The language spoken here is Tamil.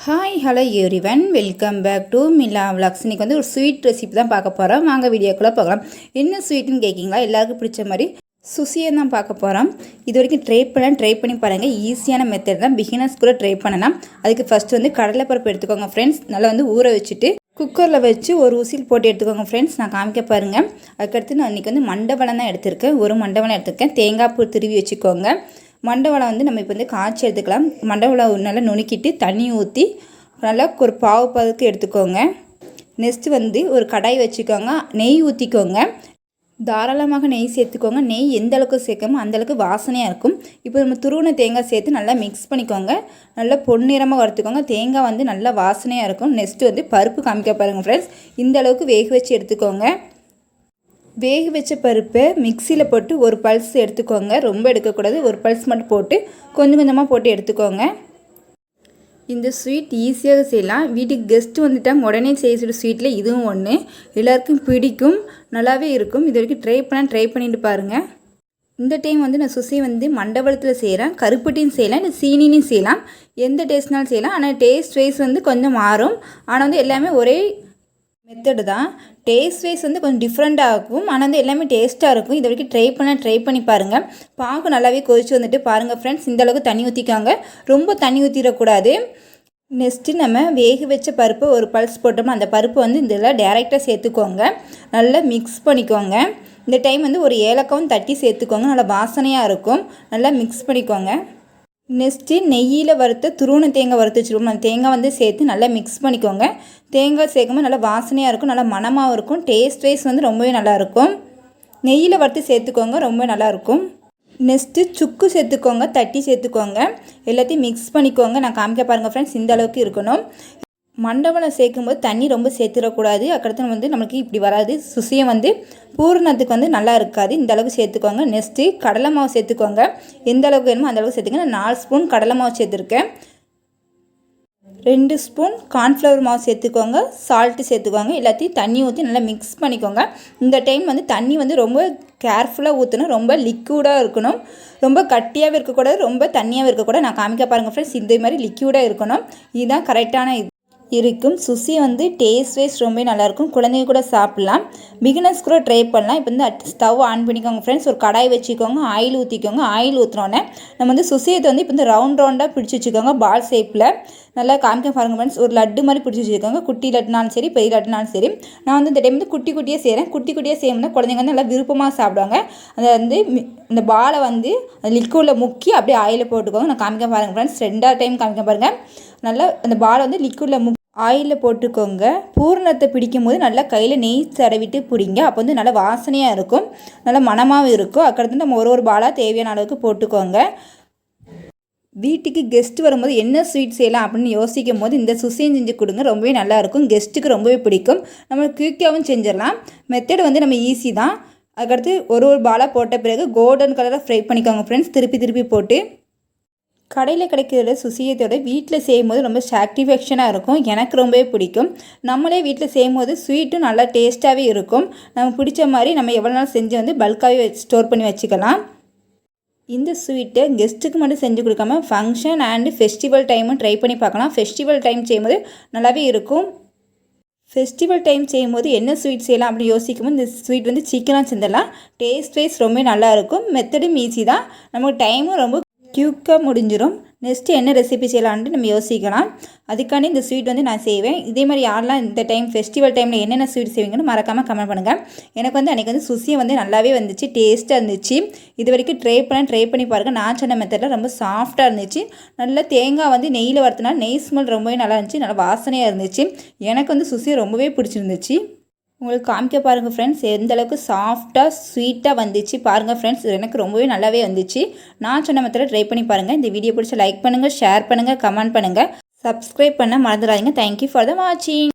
Hi hello everyone, welcome back to மிலா விலாக்ஸ். இன்றைக்கி வந்து ஒரு ஸ்வீட் ரெசிபி தான் பார்க்க போகிறோம். வாங்க வீடியோக்குள்ளே பார்க்கலாம். என்ன ஸ்வீட்டுன்னு கேட்கிங்களா? எல்லாருக்கும் பிடிச்ச மாதிரி சுசியை தான் பார்க்க போகிறோம். இது வரைக்கும் ட்ரை பண்ணி பாருங்கள். ஈஸியான மெத்தட் தான், பிகினர்ஸ் கூட ட்ரை பண்ணலாம். அதுக்கு ஃபஸ்ட்டு வந்து கடலைப்பருப்பு எடுத்துக்கோங்க ஃப்ரெண்ட்ஸ். நல்லா வந்து ஊற வச்சுட்டு குக்கரில் வச்சு ஒரு உசில் போட்டு எடுத்துக்கோங்க ஃப்ரெண்ட்ஸ். நான் காமிக்க பாருங்கள். அதுக்கடுத்து நான் இன்றைக்கி வந்து மண்டவளம் தான் எடுத்திருக்கேன். ஒரு மண்டவளம் எடுத்துருக்கேன். தேங்காய் பூ திருவி வச்சுக்கோங்க. மண்டவளம் வந்து நம்ம இப்போ வந்து காய்ச்சி எடுத்துக்கலாம். மண்டவளம் நல்லா நுணுக்கிட்டு தண்ணி ஊற்றி நல்லா ஒரு பாவு பதத்துக்கு எடுத்துக்கோங்க. நெக்ஸ்ட்டு வந்து ஒரு கடாய் வச்சுக்கோங்க. நெய் ஊற்றிக்கோங்க. தாராளமாக நெய் சேர்த்துக்கோங்க. நெய் எந்த அளவுக்கு சேர்க்கமோ அந்தளவுக்கு வாசனையாக இருக்கும். இப்போ நம்ம துருவன தேங்காய் சேர்த்து நல்லா மிக்ஸ் பண்ணிக்கோங்க. நல்லா பொன்னிறமாக வறுத்துக்கோங்க. தேங்காய் வந்து நல்லா வாசனையாக இருக்கும். நெக்ஸ்ட்டு வந்து பருப்பு காமிக்க பாருங்கள் ஃப்ரெண்ட்ஸ். இந்த அளவுக்கு வேக வச்சு எடுத்துக்கோங்க. வேக வச்ச பருப்பை மிக்சியில் போட்டு ஒரு பல்ஸ் எடுத்துக்கோங்க. ரொம்ப எடுக்கக்கூடாது. ஒரு பல்ஸ் மட்டும் போட்டு கொஞ்சம் கொஞ்சமாக போட்டு எடுத்துக்கோங்க. இந்த ஸ்வீட் ஈஸியாக செய்யலாம். வீட்டுக்கு கெஸ்ட்டு வந்துட்டாங்க உடனே செய்ய ஸ்வீட்டில் இதுவும் ஒன்று. எல்லாருக்கும் பிடிக்கும், நல்லாவே இருக்கும். இது வரைக்கும் ட்ரை பண்ணிட்டு பாருங்கள். இந்த டைம் வந்து நான் சுசி வந்து மண்டபத்தில் செய்கிறேன். கருப்பட்டியும் செய்யலாம், இல்லை சீனியும் செய்யலாம். எந்த டேஸ்ட்னாலும் செய்யலாம். ஆனால் டேஸ்ட் வைஸ் வந்து கொஞ்சம் மாறும். ஆனால் வந்து எல்லாமே ஒரே மெத்தடு தான். டேஸ்ட் வைஸ் வந்து கொஞ்சம் டிஃப்ரெண்ட்டாக இருக்கும். ஆனால் வந்து எல்லாமே டேஸ்ட்டாக இருக்கும். இது வரைக்கும் ட்ரை பண்ணி பாருங்கள். பாகு நல்லாவே கொதிச்சு வந்துட்டு பாருங்கள் ஃப்ரெண்ட்ஸ். இந்த அளவுக்கு தண்ணி ஊற்றிக்காங்க. ரொம்ப தண்ணி ஊற்றிடக்கூடாது. நெக்ஸ்ட்டு நம்ம வேக வச்ச பருப்பு ஒரு பல்ஸ் போட்டோம்னா அந்த பருப்பு வந்து இதில் டேரெக்டாக சேர்த்துக்கோங்க. நல்லா மிக்ஸ் பண்ணிக்கோங்க. இந்த டைம் வந்து ஒரு ஏலக்காவும் தட்டி சேர்த்துக்கோங்க. நல்லா வாசனையாக இருக்கும். நல்லா மிக்ஸ் பண்ணிக்கோங்க. நெக்ஸ்ட்டு நெய்யில் வறுத்த துருவன தேங்காய் வறுத்து வச்சுருவோம். அந்த தேங்காய் வந்து சேர்த்து நல்லா மிக்ஸ் பண்ணிக்கோங்க. தேங்காய் சேர்க்கும்போது நல்லா வாசனையாக இருக்கும், நல்லா மணமாகவும் இருக்கும். டேஸ்ட் வைஸ் வந்து ரொம்பவே நல்லாயிருக்கும். நெய்யில் வறுத்து சேர்த்துக்கோங்க, ரொம்ப நல்லாயிருக்கும். நெக்ஸ்ட்டு சுக்கு சேர்த்துக்கோங்க, தட்டி சேர்த்துக்கோங்க. எல்லாத்தையும் மிக்ஸ் பண்ணிக்கோங்க. நான் காமிக்க பாருங்கள் ஃப்ரெண்ட்ஸ். இந்த அளவுக்கு இருக்கணும். மண்டபம் சேர்க்கும்போது தண்ணி ரொம்ப சேர்த்துடக்கூடாது. அதுக்கடுத்து வந்து நம்மளுக்கு இப்படி வராது. சுசியம் வந்து பூரணத்துக்கு வந்து நல்லா இருக்காது. இந்த அளவுக்கு சேர்த்துக்கோங்க. நெக்ஸ்ட்டு கடலை மாவு சேர்த்துக்கோங்க. எந்த அளவுக்கு வேணுமோ அந்த அளவுக்கு சேர்த்துக்கோங்க. நான் 4 ஸ்பூன் கடலை மாவு சேர்த்துருக்கேன். 2 ஸ்பூன் கார்ன்ஃப்ளவர் மாவு சேர்த்துக்கோங்க. சால்ட்டு சேர்த்துக்கோங்க. எல்லாத்தையும் தண்ணி ஊற்றி நல்லா மிக்ஸ் பண்ணிக்கோங்க. இந்த டைம் வந்து தண்ணி வந்து ரொம்ப கேர்ஃபுல்லாக ஊற்றணும். ரொம்ப லிக்விடாக இருக்கணும். ரொம்ப கட்டியாகவே இருக்கக்கூடாது, ரொம்ப தண்ணியாகவே இருக்கக்கூடாது. நான் காமிக்க பாருங்கள் ஃப்ரெண்ட்ஸ். இந்த மாதிரி லிக்விடாக இருக்கணும். இதுதான் கரெக்டான இருக்கும். சுசி வந்து டேஸ்ட் வைஸ் ரொம்ப நல்லாயிருக்கும். குழந்தைங்க கூட சாப்பிட்லாம். பிகினர்ஸ் கூட ட்ரை பண்ணலாம். இப்போ வந்து ஸ்டவ் ஆன் பண்ணிக்கோங்க ஃப்ரெண்ட்ஸ். ஒரு கடாய் வச்சுக்கோங்க. ஆயில் ஊற்றிக்கோங்க. ஆயில் ஊற்றுனோன்னே நம்ம வந்து சுசியத்தை வந்து இப்போ வந்து ரவுண்டாக பிடிச்சி வச்சுக்கோங்க. பால் ஷேப்பில் நல்லா காமிக்க பாருங்கள் ஃப்ரெண்ட்ஸ். ஒரு லட்டு மாதிரி பிடிச்சி வச்சுக்கோங்க. குட்டி லட்டுனாலும் சரி, பெரிய லட்டுனாலும் சரி. நான் வந்து இந்த டைம் வந்து குட்டியாக செய்கிறேன். குட்டியாக செய்யணும்னா குழந்தைங்க வந்து நல்லா விருப்பமாக சாப்பிடுவாங்க. அதை வந்து இந்த பாலை வந்து லிக்விடில் முக்கி அப்படியே ஆயிலில் போட்டுக்கோங்க. நான் காமிக்க பாருங்கள் ஃப்ரெண்ட்ஸ். 2வது டைம் காமிக்க பாருங்கள். நல்லா அந்த பாலை வந்து லிக்விடில் ஆயிலில் போட்டுக்கோங்க. பூரணத்தை பிடிக்கும் போது நல்லா கையில் நெய் தடவிட்டு பிடிங்க. அப்போ வந்து நல்லா வாசனையாக இருக்கும், நல்லா மணமாகவும் இருக்கும். அதுக்கடுத்து நம்ம ஒரு பாலாக தேவையான அளவுக்கு போட்டுக்கோங்க. வீட்டுக்கு கெஸ்ட்டு வரும்போது என்ன ஸ்வீட் செய்யலாம் அப்படின்னு யோசிக்கும் போது இந்த சுசியம் செஞ்சு கொடுங்க. ரொம்பவே நல்லாயிருக்கும். கெஸ்ட்டுக்கு ரொம்பவே பிடிக்கும். நம்ம குயிக்காகவும் செஞ்சிடலாம். மெத்தட் வந்து நம்ம ஈஸி தான். அதுக்கடுத்து ஒரு பாலாக போட்ட பிறகு கோல்டன் கலராக ஃப்ரை பண்ணிக்கோங்க ஃப்ரெண்ட்ஸ். திருப்பி போட்டு கடையில் கிடைக்கிற சுசியத்தோட வீட்டில் செய்யும்போது ரொம்ப சாட்டிஸ்ஃபேக்ஷனாக இருக்கும். எனக்கு ரொம்பவே பிடிக்கும். நம்மளே வீட்டில் செய்யும்போது ஸ்வீட்டும் நல்லா டேஸ்ட்டாகவே இருக்கும். நம்ம பிடிச்ச மாதிரி நம்ம எவ்வளோ நாள் செஞ்சு வந்து பல்காகவே ஸ்டோர் பண்ணி வச்சுக்கலாம். இந்த ஸ்வீட்டை கெஸ்ட்டுக்கு மட்டும் செஞ்சு கொடுக்காம ஃபங்க்ஷன் அண்டு ஃபெஸ்டிவல் டைமும் ட்ரை பண்ணி பார்க்கலாம். ஃபெஸ்டிவல் டைம் செய்யும்போது நல்லாவே இருக்கும். ஃபெஸ்டிவல் டைம் செய்யும்போது என்ன ஸ்வீட் செய்யலாம் அப்படின்னு யோசிக்கும்போது இந்த ஸ்வீட் வந்து சீக்கிரம் செஞ்சிடலாம். டேஸ்ட் வைஸ் ரொம்ப நல்லாயிருக்கும். மெத்தடும் ஈஸி தான். நமக்கு டைமும் ரொம்ப குயிக்காக முடிஞ்சிடும். நெக்ஸ்ட்டு என்ன ரெசிபி செய்யலான்ட்டு நம்ம யோசிக்கலாம். அதுக்காண்டி இந்த ஸ்வீட் வந்து நான் செய்வேன். இதே மாதிரி யாரெல்லாம் இந்த டைம் ஃபெஸ்டிவல் டைமில் என்னென்ன ஸ்வீட் செய்வீங்கன்னு மறக்காமல் கமெண்ட் பண்ணுங்கள். எனக்கு வந்து அன்றைக்கி வந்து சுசியம் வந்து நல்லாவே வந்துச்சு, டேஸ்ட்டாக இருந்துச்சு. இது வரைக்கும் ட்ரை பண்ணி பாருங்கள். நான் சொன்ன மெத்தடில் ரொம்ப சாஃப்டாக இருந்துச்சு. நல்லா தேங்காய் வந்து நெய்யில் வறுத்தனால நெய் ஸ்மெல் ரொம்பவே நல்லா இருந்துச்சு. நல்லா வாசனையாக இருந்துச்சு. எனக்கு வந்து சுசியம் ரொம்பவே பிடிச்சிருந்துச்சு. உங்களுக்கு காமிக்க பாருங்கள் ஃப்ரெண்ட்ஸ். எந்த அளவுக்கு சாஃப்டாக ஸ்வீட்டாக வந்துச்சு பாருங்கள் ஃப்ரெண்ட்ஸ். எனக்கு ரொம்பவே நல்லாவே வந்துச்சு. நான் சொன்ன மெத்தடில் ட்ரை பண்ணி பாருங்கள். இந்த வீடியோ பிடிச்ச லைக் பண்ணுங்கள், ஷேர் பண்ணுங்கள், கமெண்ட் பண்ணுங்கள், சப்ஸ்கிரைப் பண்ண மறந்துடாதீங்க. தேங்க்யூ ஃபார் த வாட்சிங்.